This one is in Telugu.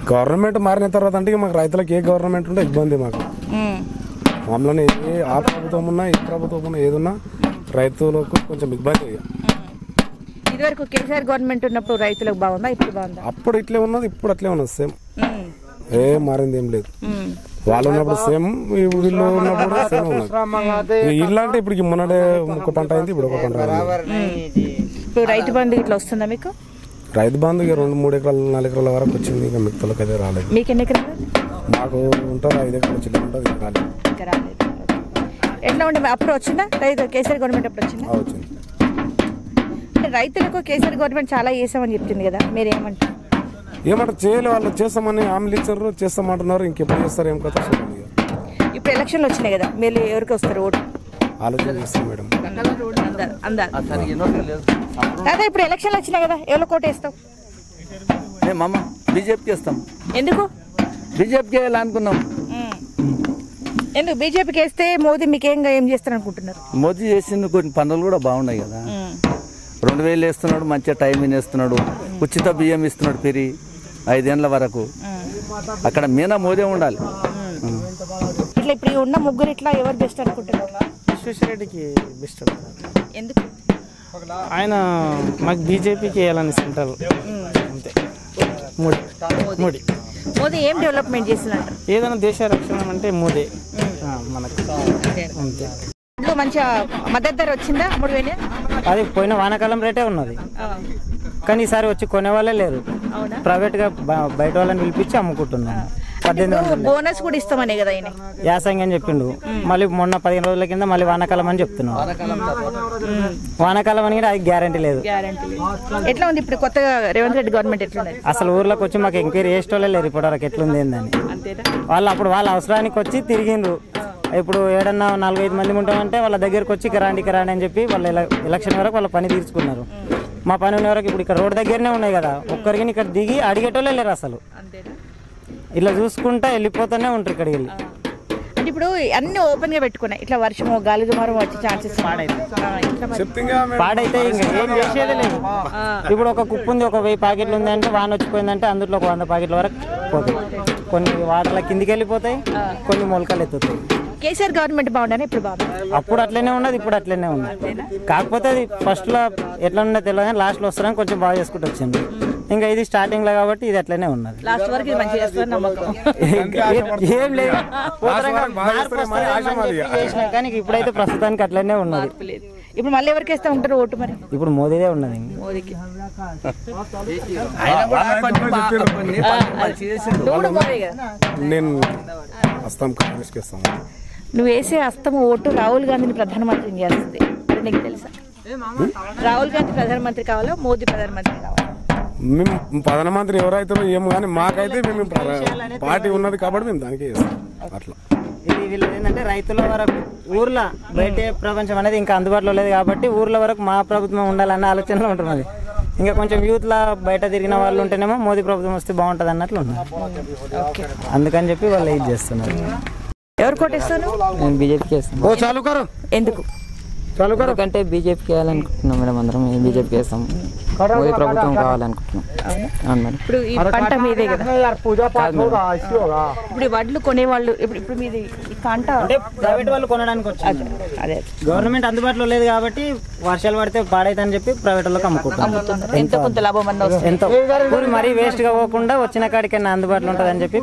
గవర్నమెంట్ మారిన తర్వాత అంటే మాకు రైతులకు ఏ గవర్నమెంట్ ఉంటే ఇబ్బంది మాకు. మామూలుగా ఆ ప్రభుత్వం ఉన్నా ఈ ప్రభుత్వం ఉన్నా ఏదున్నా రైతులకు కొంచెం ఇబ్బంది. ఇదివరకు కేసీఆర్ గవర్నమెంట్ ఉన్నప్పుడు రైతులకు బాగుందా, ఇప్పుడు బాగుందా? అప్పుడు ఇట్లే ఉన్నది, ఇప్పుడు అట్లే ఉన్నది. సేమ్ ఏం మారింది ఏం లేదు. వాళ్ళు ఉన్నప్పుడు సేమ్, వీళ్ళు ఉన్నప్పుడు సేమ్ ఉన్నది. ఇల్లంటే ఇప్పుడు మొన్నటే ఒక పంట అయింది, ఇప్పుడు ఒక పంట అయింది. ఇప్పుడు రైతు బంధు ఇట్లా వస్తుందా మీకు? రైతు బంధు 2-3 ఎకరాలు 4 ఎకరాల వరకు వచ్చింది. ఇంకా మిగతాలకు అయితే రాలేదు. మీకు ఎన్ని ఎకరాలు? మాకు ఉంటుంది 5 ఎకరాలు చిల్లర ఉంటుంది, ఇంకా రాలేదు. ఎట్లా ఉండే అప్పుడు వచ్చిందా రైతు కేసీఆర్ గవర్నమెంట్ అప్పుడు వచ్చిందా? వచ్చింది. అంటే రైతులకు కేసీఆర్ గవర్నమెంట్ చాలా చేసామని చెప్తుంది కదా, మీరు ఏమంటారు? ఏమంటారు చేయలే, వాళ్ళు చేస్తామని హామీలు ఇచ్చారు, చేస్తామంటున్నారు. ఇంకెప్పుడు చేస్తారు ఏం కథ. ఇప్పుడు ఎలక్షన్లు వచ్చినాయి కదా, మీరు ఎవరికి వస్తారు ఓటు? ఆలోచన చేస్తాం మేడం. దాదా ఇప్పుడు ఎలక్షన్లు వచ్చినాయి కదా, ఎవరు కోట వేస్తావు? బీజేపీకి వేస్తాం. ఎందుకు బీజేపీకి వేయాలనుకున్నాం. ఎందుకు బీజేపీకి వేస్తే మోదీ మీకేంగా ఏం చేస్తారు అనుకుంటున్నారు? మోదీ చేసిన కొన్ని పనులు కూడా బాగున్నాయి కదా. 2000 వేస్తున్నాడు, మంచిగా టైం వేస్తున్నాడు, ఉచిత బియ్యం ఇస్తున్నాడు పెరి 5 ఏళ్ల వరకు. అక్కడ మీనా మోదీ ఉండాలి. ఇట్లా ఇప్పుడు ఉన్న ముగ్గురు ఇట్లా ఎవరు బెస్ట్ అనుకుంటున్నారు? విశ్వేశ్వరరెడ్డికి బెస్ట్. ఎందుకు? ఆయన మాకు బీజేపీకి వేయాలని సెంట్రల్ అంతే. మోడీ మోదీ ఏం డెవలప్మెంట్ చేస్తున్నారు? ఏదైనా దేశ రక్షణ అంటే మోదీ మనకు అంతే. మంచిగా మద్దతు ధర వచ్చిందా? 3000? అది పోయిన వానాకాలం రేటే ఉన్నది, కానీ ఈసారి వచ్చి కొనే వాళ్ళే లేరు. ప్రైవేట్ గా బయట వాళ్ళని పిలిపించి అమ్ముకుంటున్నాం. 1800 బోనస్ కూడా ఇస్తామనే కదా ఆయన యాసంగి అని చెప్పిండు. మళ్ళీ మొన్న 15 రోజుల కింద మళ్ళీ వానాకాలం అని చెప్తున్నాం. వానాకాలం అని అది గ్యారంటీ లేదు. ఎట్లా ఉంది ఇప్పుడు కొత్తగా రేవంత్ రెడ్డి గవర్నమెంట్? ఎట్లా అసలు ఊర్లోకి వచ్చి మాకు ఎంక్వైరీ చేసేటోళ్ళే లేరు ఇప్పటివరకు ఎట్లుంది ఏందని. వాళ్ళు అప్పుడు వాళ్ళ అవసరానికి వచ్చి తిరిగిండ్రు. ఇప్పుడు ఏడన్నా 4-5 మంది ఉంటామంటే వాళ్ళ దగ్గరకు వచ్చి కిరాండి అని చెప్పి వాళ్ళ ఎలక్షన్ వరకు వాళ్ళ పని తీర్చుకున్నారు. మా పని ఉన్న వరకు ఇప్పుడు ఇక్కడ రోడ్ దగ్గరనే ఉన్నాయి కదా, ఒక్కరికి ఇక్కడ దిగి అడిగేటోళ్ళే లేరు అసలు. ఇట్లా చూసుకుంటా వెళ్ళిపోతూనే ఉంటారు ఇక్కడికి వెళ్ళి. అంటే ఇప్పుడు అన్ని ఓపెన్ గా పెట్టుకున్నాయి, ఇట్లా వర్షము గాలి దుమారం వచ్చే ఛాన్సెస్ పాడైతే ఇంకా ఏం చేసేది లేదు. ఇప్పుడు ఒక కుప్పు ఉంది, ఒక 1000 ప్యాకెట్లు ఉంది అంటే వాన వచ్చిపోయిందంటే అందులో ఒక 100 ప్యాకెట్ల వరకు పోతాయి. కొన్ని వాటర్ల కిందికి వెళ్ళిపోతాయి, కొన్ని మొలకలు ఎత్తుతాయి. కేసీఆర్ గవర్నమెంట్ బాగుండని ఇప్పుడు బాగుంది. అప్పుడు అట్లనే ఉన్నది, ఇప్పుడు అట్లనే ఉంది. కాకపోతే అది ఫస్ట్ లో ఎట్లా ఉన్నదో తెలియదు కానీ లాస్ట్ లో వస్తారని కొంచెం బాగా చేసుకుంటూ వచ్చింది. ఇంకా ఇది స్టార్టింగ్ లో కాబట్టి ఇది అట్లనే ఉన్నది. లాస్ట్ వరకు ఏం లేదు, కానీ ఇప్పుడైతే ప్రస్తుతానికి అట్లనే ఉన్నది. ఇప్పుడు మళ్ళీ ఎవరికి వేస్తే ఉంటారు ఓటు? మరి ఇప్పుడు మోదీదే ఉన్నది. మోదీకి నేను అస్తం కాంగ్రెస్కి ఇస్తాను. నువ్వు వేసే అస్తం ఓటు రాహుల్ గాంధీని ప్రధానమంత్రిని చేస్తుంది, నీకు తెలుసా? రాహుల్ గాంధీ ప్రధానమంత్రి కావాలా, మోదీ ప్రధానమంత్రి కావాలా? మేము ప్రధానమంత్రి ఎవరైతే ఏమో కానీ మాకైతే మేము పార్టీ ఉన్నది కాబట్టి మేము దానికే చేస్తాం. అట్లా ఇది వీళ్ళది ఏంటంటే రైతుల వరకు ఊర్లో బయట ప్రపంచం అనేది ఇంకా అందుబాటులో లేదు కాబట్టి ఊర్ల వరకు మా ప్రభుత్వం ఉండాలన్న ఆలోచనలో ఉంటున్నది. ఇంకా కొంచెం యూత్లా బయట తిరిగిన వాళ్ళు ఉంటేనేమో మోదీ ప్రభుత్వం వస్తే బాగుంటుంది అన్నట్లు ఉన్నారు. అందుకని చెప్పి వాళ్ళు ఇది చేస్తున్నారు. ఎవరు కొట్టేస్తాను? నేను బీజేపీకి వేస్తాను. ఎందుకు? ఎందుకంటే బీజేపీకి వేయాలనుకుంటున్నాం మేడం, అందరం బీజేపీకి వేస్తాం. మోదీ ప్రభుత్వం కావాలనుకుంటున్నాం. ఇప్పుడు ఈ పంట మీదే కదా, ఇప్పుడు వడ్లు కొనేవాళ్ళు ఇప్పుడు మీది ఈ పంట ప్రైవేట్ వాళ్ళు కొనడానికి వచ్చారు. అదే గవర్నమెంట్ అందుబాటులో లేదు కాబట్టి వర్షాలు పడితే పాడైతే చెప్పి ప్రైవేట్ వాళ్ళకి అమ్ముకుంటున్నారు. ఎంతో కొంత లాభం అన్న ఎంతో మరీ వేస్ట్ గా పోకుండా వచ్చిన కాడికన్నా అందుబాటులో ఉంటుందని చెప్పి